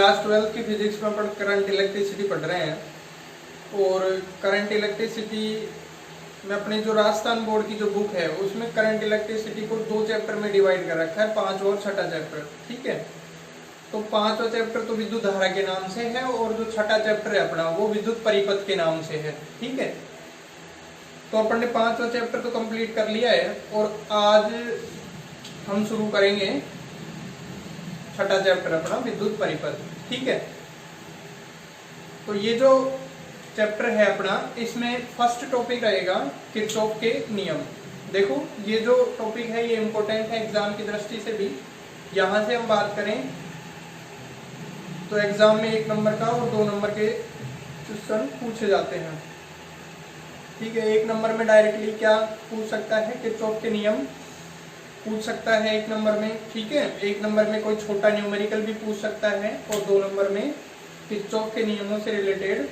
Class 12 की physics में अपन current electricity पढ़ रहे हैं, और करंट इलेक्ट्रिसिटी में अपने जो राजस्थान बोर्ड की जो बुक है उसमें करंट इलेक्ट्रिसिटी को 2 चैप्टर में डिवाइड कर रखा है, 5 और 6ठा चैप्टर। ठीक है, तो 5वां चैप्टर तो विद्युत धारा के नाम से है, और जो 6ठा चैप्टर है अपना वो विद्युत परिपथ के नाम से है। ठीक है, तो अपन ने 5वां चैप्टर तो कंप्लीट कर लिया है, और आज हम शुरू करेंगे 6ठा चैप्टर अपना विद्युत परिपथ। ठीक है, तो ये जो चैप्टर है अपना, इसमें फर्स्ट टॉपिक रहेगा किरचॉफ के नियम। देखो ये जो टॉपिक है ये इम्पोर्टेंट है एग्जाम की दृष्टि से भी। यहां से हम बात करें तो एग्जाम में 1 नंबर का और 2 नंबर के क्वेश्चन पूछे जाते हैं। ठीक है, 1 नंबर में डायरेक्टली क्या पूछ सकता है, किरचॉफ के नियम पूछ सकता है 1 नंबर में। ठीक है, 1 नंबर में कोई छोटा न्यूमेरिकल भी पूछ सकता है, और 2 नंबर में किरचॉफ के नियमों से रिलेटेड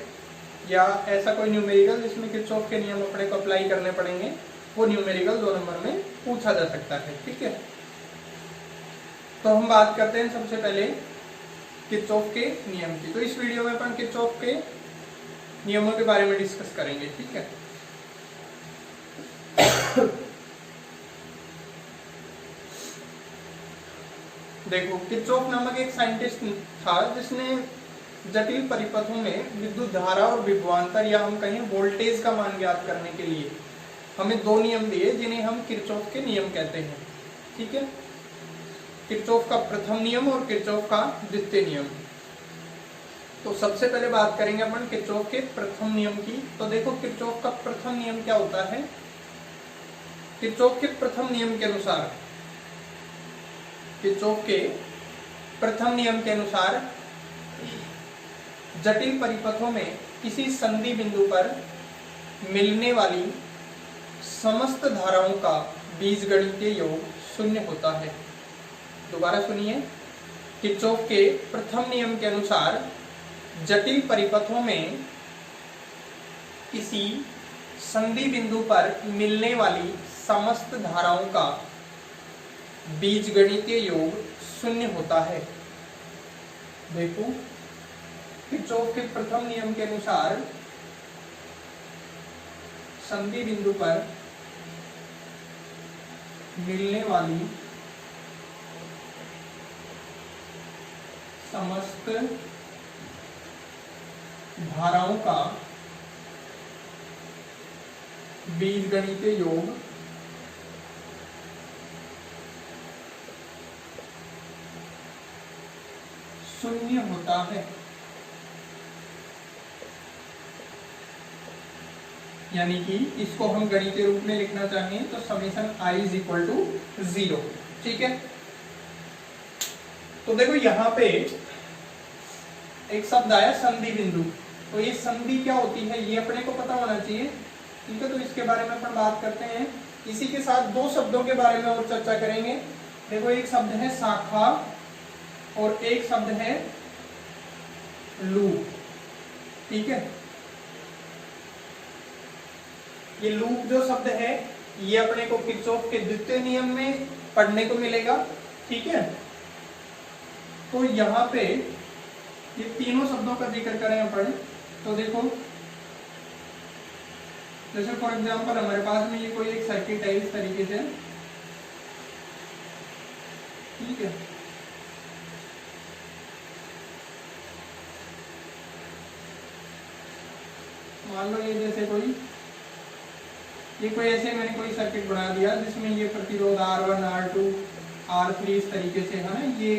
या ऐसा कोई न्यूमेरिकल जिसमें किरचॉफ के नियम अपने को अप्लाई करने पड़ेंगे, वो न्यूमेरिकल 2 नंबर में पूछा जा सकता है। ठीक है, तो हम बात करते हैं सबसे पहले किरचॉफ के नियम की। तो इस वीडियो में अपन किरचॉफ के नियमों के बारे में डिस्कस करेंगे। ठीक है, देखो किरचॉफ नामक एक साइंटिस्ट था जिसने जटिल परिपथों में विद्युत धारा और विभवांतर या हम कहें वोल्टेज का मान ज्ञात करने के लिए हमें 2 नियम दिए जिन्हें हम किरचॉफ के नियम कहते हैं। ठीक है, किरचॉफ का प्रथम नियम और किरचॉफ का द्वितीय नियम। तो सबसे पहले बात करेंगे अपन किरचॉफ के प्रथम नियम की। तो देखो किरचॉफ का प्रथम नियम क्या होता है। किरचॉफ के प्रथम नियम के अनुसार, किरचॉफ के प्रथम नियम के अनुसार जटिल परिपथों में किसी संधि बिंदु पर मिलने वाली समस्त धाराओं का बीजगणितीय योग 0 होता है। दोबारा सुनिए, किरचॉफ के प्रथम नियम के अनुसार जटिल परिपथों में किसी संधि बिंदु पर मिलने वाली समस्त धाराओं का बीजगणितीय योग 0 होता है। देखो किरचॉफ के प्रथम नियम के अनुसार संधि बिंदु पर मिलने वाली समस्त धाराओं का बीजगणितीय योग 0 होता है। यानी कि इसको हम गणितीय रूप में लिखना चाहें तो समेशन I = 0। ठीक है, तो देखो यहाँ पे एक शब्द आया संधि बिंदु। तो ये संधि क्या होती है ये अपने को पता होना चाहिए। ठीक है, तो इसके बारे में अपन बात करते हैं। इसी के साथ 2 शब्दों के बारे में और चर्चा करेंगे। देखो एक शब्द है शाखा और एक शब्द है लूप। ठीक है, ये लूप जो शब्द है ये अपने को किरचॉफ के द्वितीय नियम में पढ़ने को मिलेगा। ठीक है, तो यहाँ पे ये तीनों शब्दों का जिक्र करें अपन तो देखो, जैसे फॉर एग्जांपल हमारे पास में ये कोई एक सर्किट है इस तरीके से। ठीक है, मान लो ये जैसे कोई ऐसे मैंने कोई सर्किट बना दिया जिसमें ये प्रतिरोध R1, R2, R3 इस तरीके से है ना, ये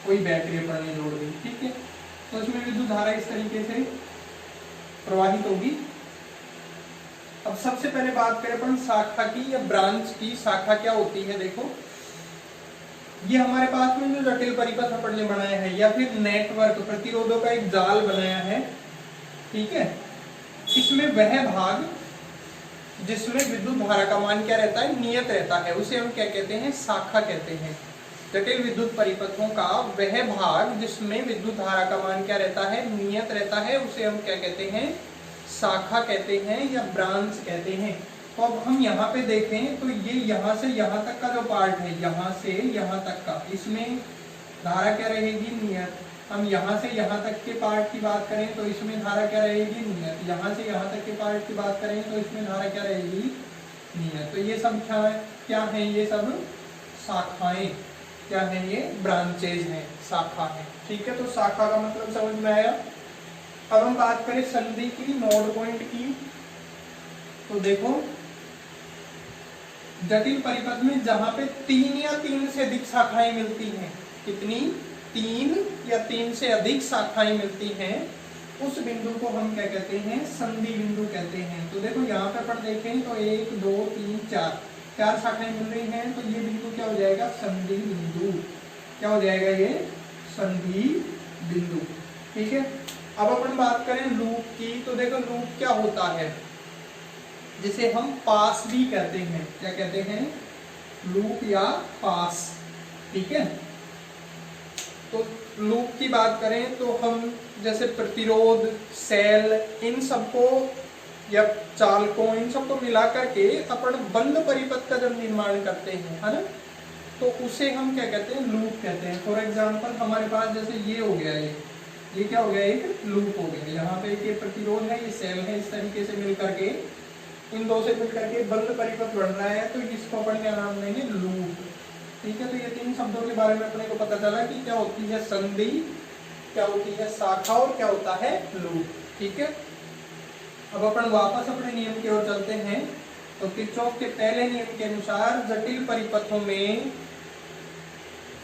कोई बैटरी अपन ने जोड़ दी। ठीक है, तो इसमें विद्युत धारा इस तरीके से प्रवाहित होगी। अब सबसे पहले बात करें अपन शाखा की या ब्रांच की। शाखा क्या होती है, देखो ये हमारे पास में जो जटिल परिपथ अपन ने बनाया है या फिर नेटवर्क प्रतिरोधों का एक जाल बनाया है। ठीक है, इसमें वह भाग जिसमें विद्युत धारा का मान क्या रहता है, नियत रहता है, उसे हम क्या कहते हैं, शाखा कहते हैं। जटिल विद्युत परिपथों का वह भाग जिसमें विद्युत धारा का मान क्या रहता है, नियत रहता है, उसे हम क्या कहते हैं, शाखा कहते हैं या ब्रांच कहते हैं। तो अब हम यहाँ पे देखें तो ये यहाँ से यहाँ तक का जो पार्ट है, यहाँ से यहाँ तक का, इसमें धारा क्या रहेगी, नियत। हम यहाँ से यहाँ तक के पार्ट की बात करें तो इसमें धारा क्या रहेगी, नियत। यहाँ से यहाँ तक के पार्ट की बात करें तो इसमें धारा क्या रहेगी, नियत। तो ये सब क्या है, ये सब शाखाएं, क्या है, ये ब्रांचेज हैं, शाखा है। ठीक है, तो शाखा का मतलब समझ में आया। अब हम बात करें संधि की, नोड पॉइंट की, तो देखो जटिल परिपथ में जहां पे 3 या 3 से अधिक शाखाएं मिलती हैं, कितनी, 3 या 3 से अधिक शाखाएं मिलती हैं, उस बिंदु को हम क्या कहते हैं, संधि बिंदु कहते हैं। तो देखो यहाँ पे अपन देखें तो 1 2 3 4 शाखाएं मिल रही हैं, तो ये बिंदु क्या हो जाएगा, संधि बिंदु। क्या हो जाएगा, ये संधि बिंदु। ठीक है, अब अपन बात करें लूप की, तो देखो लूप क्या होता है, जिसे हम पास भी कहते हैं। क्या कहते हैं, लूप या पास। ठीक है, तो लूप की बात करें तो हम जैसे प्रतिरोध, सेल, इन सबको या चालकों, इन सबको मिला करके अपन बंद परिपथ का जब निर्माण करते हैं, है ना, तो उसे हम क्या कहते हैं, लूप कहते हैं। फॉर एग्जांपल हमारे पास जैसे ये हो गया, ये क्या हो गया, एक लूप हो गया। यहाँ पे एक प्रतिरोध है, ये सेल है, इस तरीके से मिल करके, इन दो से मिल करके बंद परिपथ बन रहा है, तो इसको अपन क्या नाम देंगे, लूप। ठीक है, तो ये 3 शब्दों के बारे में अपने को पता चला कि क्या होती है संधि, क्या होती है शाखा, और क्या होता है लूप। ठीक है, अब अपन वापस अपने नियम की ओर चलते हैं। तो किरचॉफ के पहले नियम के अनुसार जटिल परिपथों में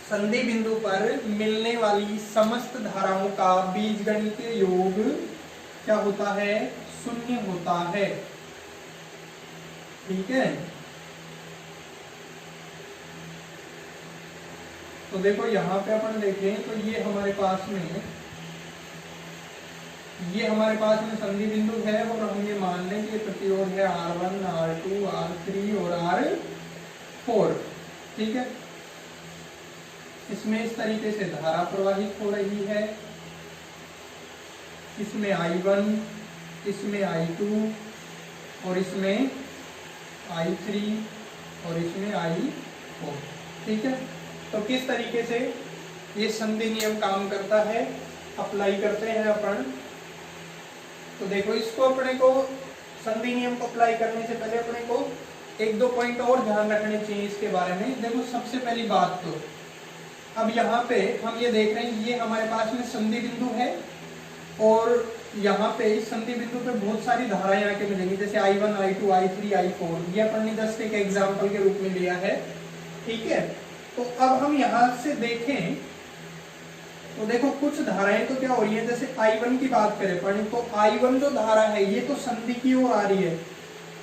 संधि बिंदु पर मिलने वाली समस्त धाराओं का बीजगणितीय योग क्या होता है, शून्य होता है। ठीक है, तो देखो यहाँ पे अपन देखें तो ये हमारे पास में संधि बिंदु है, और हम ये मान लें कि प्रतिरोध है R1, R2, R3 और R4। ठीक है, इसमें इस तरीके से धारा प्रवाहित हो रही है, इसमें I1, इसमें I2 और इसमें I3 और इसमें I4। ठीक है, तो किस तरीके से ये संधि नियम काम करता है, अप्लाई करते हैं अपन। तो देखो इसको अपने को संधि नियम को अप्लाई करने से पहले अपने को 1-2 पॉइंट और ध्यान रखने चाहिए इसके बारे में। देखो सबसे पहली बात, तो अब यहाँ पे हम ये देख रहे हैं, ये हमारे पास में संधि बिंदु है, और यहाँ पे इस संधि बिंदु पे बहुत सारी धाराएं आके मिलेंगी, जैसे I1, I2, I3, I4। ये अपन ने जस्ट एक एग्जाम्पल के रूप में लिया है। ठीक है, तो अब हम यहाँ से देखें तो देखो कुछ धाराएं तो क्या हो रही है, जैसे I1 की बात करें अपन, तो I1 जो धारा है ये तो संधि की ओर आ रही है।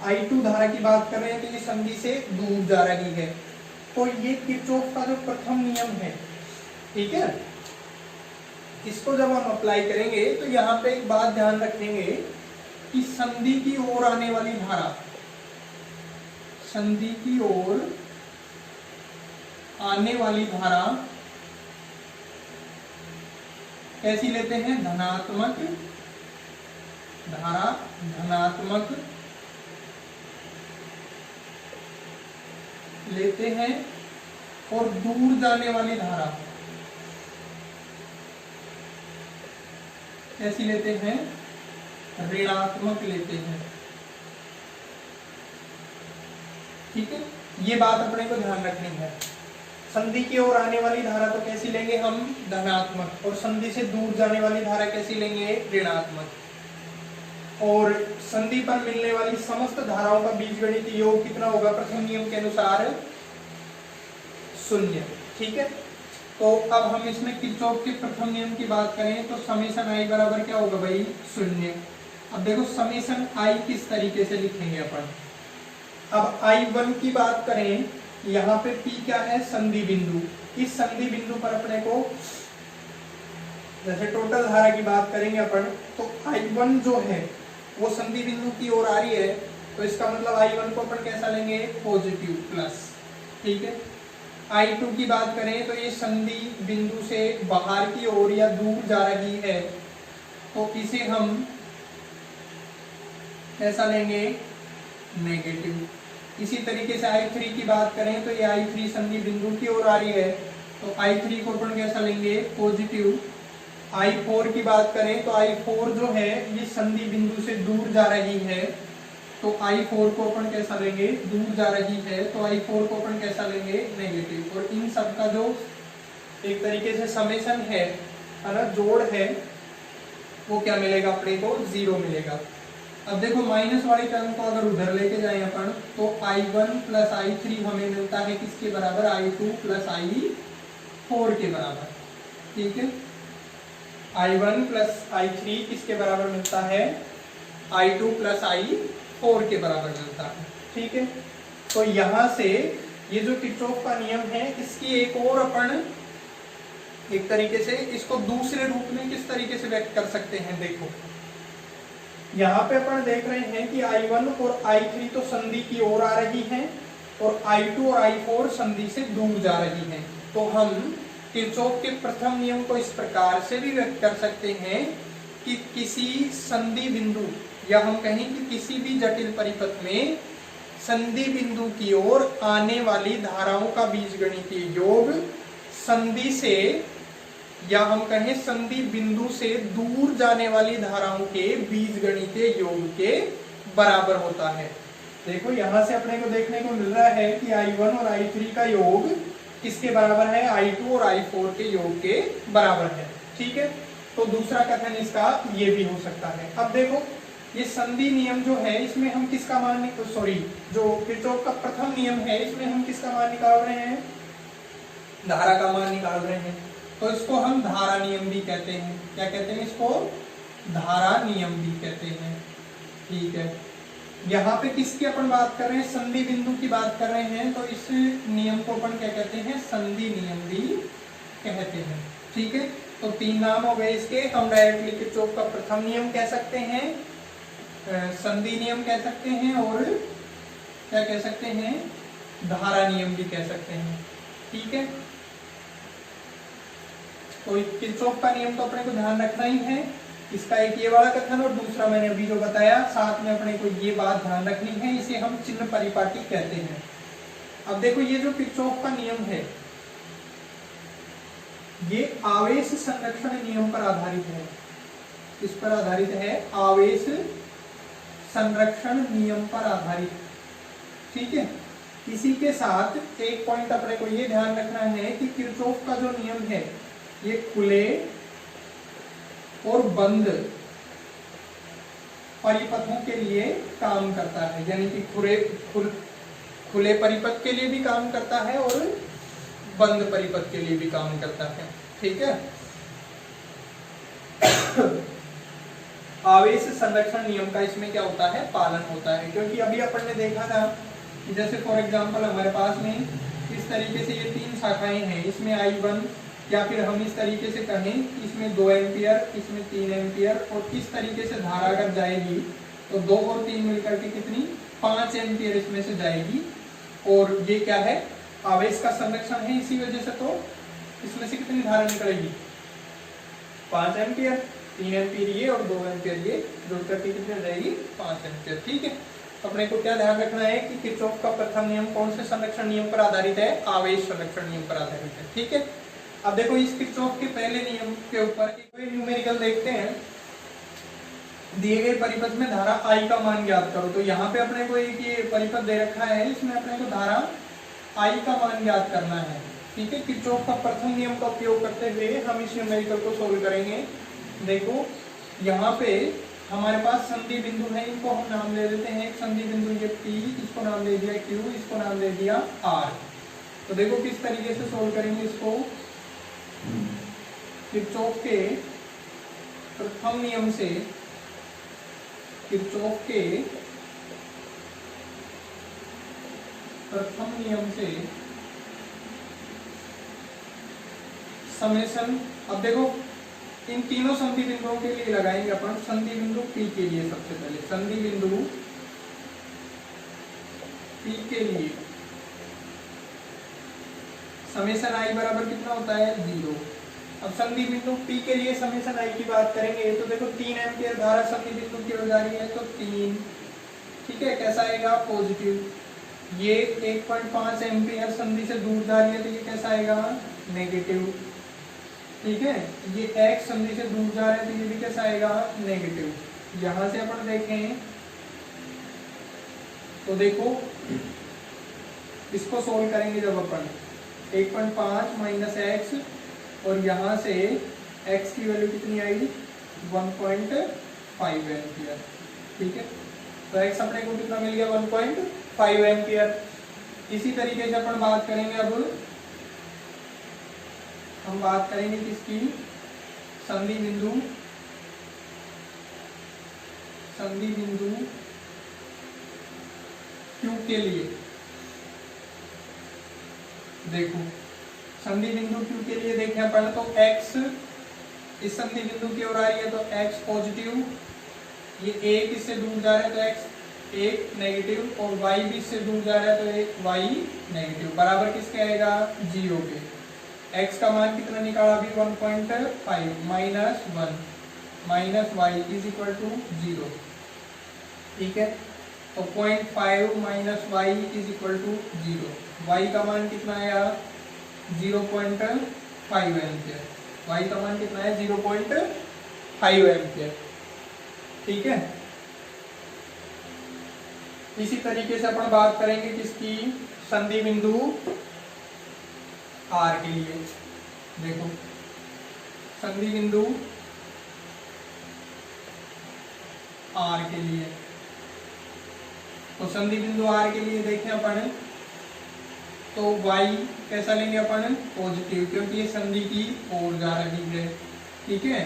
I2 धारा की बात कर रहे हैं तो ये संधि से दूर जा रही है। तो ये किरचॉफ का जो प्रथम नियम है, ठीक है, इसको जब हम अप्लाई करेंगे तो यहाँ पे एक बात ध्यान रखेंगे कि संधि की ओर आने वाली धारा, संधि की ओर आने वाली धारा कैसी लेते हैं, धनात्मक धारा, धनात्मक लेते हैं, और दूर जाने वाली धारा कैसी लेते हैं, ऋणात्मक लेते हैं। ठीक है, ये बात अपने को ध्यान रखनी है। संधि की ओर आने वाली धारा तो कैसी लेंगे हम, धनात्मक, और संधि से दूर जाने वाली धारा कैसी लेंगे, ऋणात्मक। और संधि पर मिलने वाली समस्त धाराओं का बीजगणितीय योग कितना होगा, प्रथम नियम के अनुसार 0। ठीक है, तो अब हम इसमें किरचॉफ के प्रथम नियम की बात करें तो समेशन I बराबर क्या होगा भाई, 0। अब देखो समेशन I किस तरीके से लिखेंगे अपन। अब I1 की बात करें, यहाँ पे P क्या है, संधि बिंदु। इस संधि बिंदु पर अपने को जैसे टोटल धारा की बात करेंगे अपन, तो I1 जो है वो संधि बिंदु की ओर आ रही है, तो इसका मतलब I1 को अपन कैसा लेंगे, पॉजिटिव, प्लस। ठीक है, I2 की बात करें तो ये संधि बिंदु से बाहर की ओर या दूर जा रही है, तो इसे हम कैसा लेंगे, नेगेटिव। इसी तरीके से I3 की बात करें तो ये I3 संधि बिंदु की ओर आ रही है, तो I3 को अपन कैसा लेंगे, पॉजिटिव। I4 की बात करें तो I4 जो है ये संधि बिंदु से दूर जा रही है, तो I4 को अपन कैसा लेंगे, दूर जा रही है तो I4 को अपन कैसा लेंगे, नेगेटिव। और इन सब का जो एक तरीके से समेशन है ना, जोड़ है, वो क्या मिलेगा अपने को, 0 मिलेगा। अब देखो माइनस वाली टर्म को अगर उधर लेके जाए अपन तो I1 प्लस I3 हमें मिलता है किसके बराबर, I2 प्लस I4 के बराबर। ठीक है, I1 प्लस I3 किसके बराबर मिलता है, I2 प्लस I4 के बराबर मिलता है। ठीक है, तो यहां से ये जो किरचॉफ का नियम है इसकी एक और अपन एक तरीके से इसको दूसरे रूप में किस तरीके से व्यक्त कर सकते हैं। देखो यहाँ पे अपन देख रहे हैं कि I1 और I3 तो संधि की ओर आ रही हैं और I2 और I4 संधि से दूर जा रही हैं। तो हम किरचॉफ के प्रथम नियम को इस प्रकार से भी व्यक्त कर सकते हैं कि किसी संधि बिंदु या हम कहें कि किसी भी जटिल परिपथ में संधि बिंदु की ओर आने वाली धाराओं का बीजगणितीय योग संधि से या हम कहें संधि बिंदु से दूर जाने वाली धाराओं के बीजगणितीय योग के बराबर होता है। देखो यहां से अपने को देखने को मिल रहा है कि I1 और I3 का योग किसके बराबर है, I2 और I4 के योग के बराबर है। ठीक है, तो दूसरा कथन इसका ये भी हो सकता है। अब देखो ये संधि नियम जो है इसमें हम किसका मान, सॉरी जो किरचॉफ का प्रथम नियम है इसमें हम किसका मान निकाल रहे हैं, धारा का मान निकाल रहे हैं। तो इसको हम धारा नियम भी कहते हैं। क्या कहते हैं इसको, धारा नियम भी कहते हैं। ठीक है, यहाँ पे किसकी अपन बात कर रहे हैं, संधि बिंदु की बात कर रहे हैं, तो इस नियम को अपन क्या कहते हैं, संधि नियम भी कहते हैं। ठीक है, तो 3 नाम हो गए इसके। हम डायरेक्टली किरचॉफ का प्रथम नियम कह सकते हैं, संधि नियम कह सकते हैं और क्या कह सकते हैं, धारा नियम भी कह सकते हैं। ठीक है, तो किरचॉफ का नियम तो अपने को ध्यान रखना ही है। इसका एक ये वाला कथन और दूसरा मैंने अभी जो बताया, साथ में अपने को ये बात ध्यान रखनी है, इसे हम चिन्ह परिपाटी कहते हैं। अब देखो ये जो किरचॉफ का नियम है ये आवेश संरक्षण नियम पर आधारित है। इस पर आधारित है, आवेश संरक्षण नियम पर आधारित। ठीक है, इसी के साथ एक पॉइंट अपने को ये ध्यान रखना है कि किरचॉफ का जो नियम है ये खुले और बंद परिपथों के लिए काम करता है, यानी कि खुले परिपथ के लिए भी काम करता है और बंद परिपथ के लिए भी काम करता है। ठीक है, आवेश संरक्षण नियम का इसमें क्या होता है, पालन होता है। क्योंकि अभी अपन ने देखा था कि जैसे फॉर एग्जांपल हमारे पास में इस तरीके से ये 3 शाखाएं हैं, इसमें I1 या फिर हम इस तरीके से कहें इसमें 2 एम्पियर, इसमें 3 एम्पियर, और इस तरीके से धारा अगर जाएगी तो 2 और 3 मिलकर के कितनी, 5 एम्पियर इसमें से जाएगी। और ये क्या है, आवेश का संरक्षण है, इसी वजह से तो इसमें से कितनी धारा निकलेगी, 5 एम्पियर, 3 एम्पियर ये और 2 एम्पियर ये, जुड़ करके कितनी हो जाएगी, 5 एम्पियर। ठीक है, अपने को क्या ध्यान रखना है कि किरचॉफ का प्रथम नियम कौन से संरक्षण नियम पर आधारित है, आवेश संरक्षण नियम पर आधारित है। ठीक है, अब देखो इस किरचॉफ के पहले नियम के ऊपर कोई न्यूमेरिकल देखते हैं, दिए गए परिपथ में धारा I का मान ज्ञात करो। तो यहाँ पे अपने को एक ये परिपथ दे रखा है, इसमें अपने को धारा I का मान ज्ञात करना है। ठीक है, किरचॉफ का प्रथम नियम का उपयोग करते हुए हम इस न्यूमेरिकल को सोल्व करेंगे। देखो यहाँ पे हमारे पास संधि बिंदु है, इनको हम नाम दे देते हैं। एक संधि बिंदु ये P, इसको नाम दे दिया Q, इसको नाम दे दिया R। तो देखो किस तरीके से सोल्व करेंगे इसको, किरचॉफ के प्रथम नियम से, किरचॉफ के प्रथम नियम से समेशन। अब देखो इन तीनों संधि बिंदुओं के लिए लगाएंगे अपन, संधि बिंदु P के लिए सबसे पहले, संधि बिंदु P के लिए समेशन I बराबर कितना होता है, 0। अब संधि बिंदु P के लिए समेशन I की बात करेंगे तो देखो 3 एम्पियर धारा संधि बिंदु की ओर जा रही है तो 3। ठीक है, कैसा आएगा, पॉजिटिव। ये 1.5 एम्पियर संधि से दूर जा रही है तो ये कैसा आएगा, नेगेटिव। ठीक है, ये x संधि से दूर जा रहे हैं तो ये भी कैसा आएगा, नेगेटिव। यहां से अपन देखें तो देखो इसको सोल्व करेंगे जब अपन 1.5 माइनस एक्स और यहाँ से x की वैल्यू कितनी आई 1.5 एम्पियर। ठीक है, तो x अपने को कितना मिल गया 1.5 एम्पियर। इसी तरीके से अपन बात करेंगे, अब हम बात करेंगे किसकी, संधि बिंदु Q के लिए। देखो संधि बिंदु Q के लिए देखें अपन तो x इस संधि बिंदु की ओर आ रही है तो x पॉजिटिव, ये एक इससे दूर जा रहा है तो x एक नेगेटिव और y भी इससे दूर जा रहा है तो एक y नेगेटिव, बराबर किसके आएगा 0 के। x का मान कितना निकाला अभी 1.5 minus 1 minus y is equal to 0। ठीक है, तो 0.5 minus y is equal to 0। y का मान कितना आया 0.5 एम्पियर। y का मान कितना है 0.5 एम्पियर। ठीक है, इसी तरीके से अपन बात करेंगे किसकी, संधि बिंदु R के लिए। देखो संधि बिंदु R के लिए, तो संधि बिंदु R के लिए देखें अपन तो y कैसा लेंगे अपन पॉजिटिव, क्योंकि ये संधि की ओर जा रही है। ठीक है,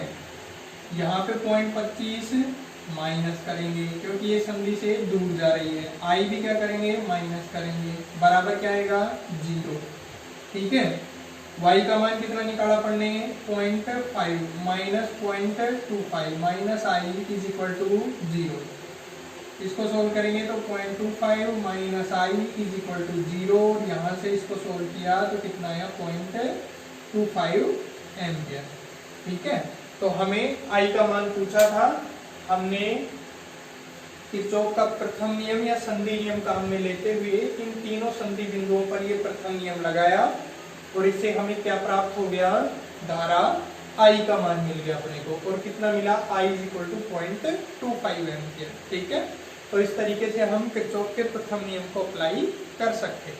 यहाँ पे 0.25 माइनस करेंगे क्योंकि ये संधि से दूर जा रही है, i भी क्या करेंगे माइनस करेंगे, बराबर क्या आएगा 0। ठीक है, y का मान कितना निकाला अपन ने 0.5 minus 0.25 minus i is equal to 0। इसको सोल्व करेंगे तो 0.25 minus i is equal to 0, यहाँ से इसको सोल्व किया तो कितना आया 0.25 एम्पियर। ठीक है, तो हमें i का मान पूछा था, हमने किरचॉफ का प्रथम नियम या संधि नियम काम में लेते हुए इन तीनों संधि बिंदुओं पर ये प्रथम नियम लगाया और इससे हमें क्या प्राप्त हो गया, धारा I का मान मिल गया अपने को, और कितना मिला I is equal to 0.25 ampere. ठीक है, तो इस तरीके से हम किरचॉफ के प्रथम नियम को अप्लाई कर सकते हैं।